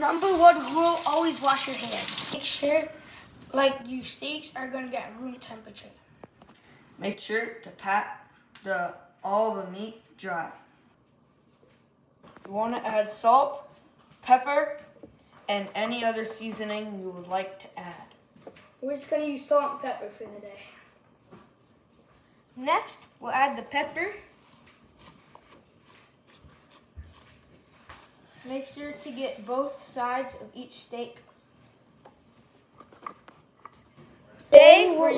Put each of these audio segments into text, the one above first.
Number one rule, always wash your hands. Make sure, your steaks are gonna get room temperature. Make sure to pat all the meat dry. You want to add salt, pepper, and any other seasoning you would like to add. We're just gonna use salt and pepper for the day. Next, we'll add the pepper. Make sure to get both sides of each steak. Today, we're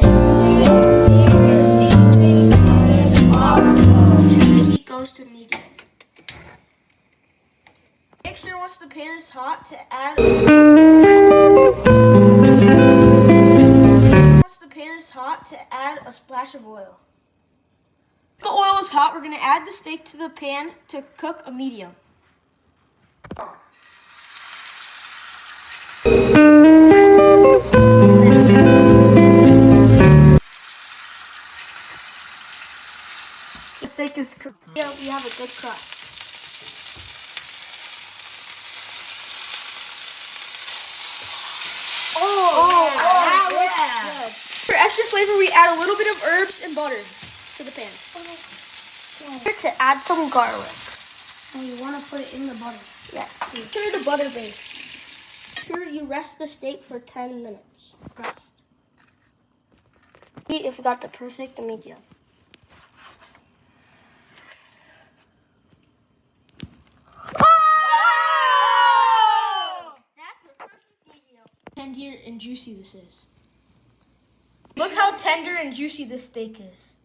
Heat goes to medium. Make sure once the pan is hot to add a splash of oil. If the oil is hot, we're going to add the steak to the pan to cook a medium. The steak is cooked. Yeah, we have a good crust. For extra flavor, we add a little bit of herbs and butter to the pan. Here to add some garlic. And you want to put it in the butter. Yes. Stir the butter base. Sure you rest the steak for 10 minutes. Rest. See if we got the perfect medium. That's a perfect medium. Tender and juicy this is. Look how tender and juicy this steak is.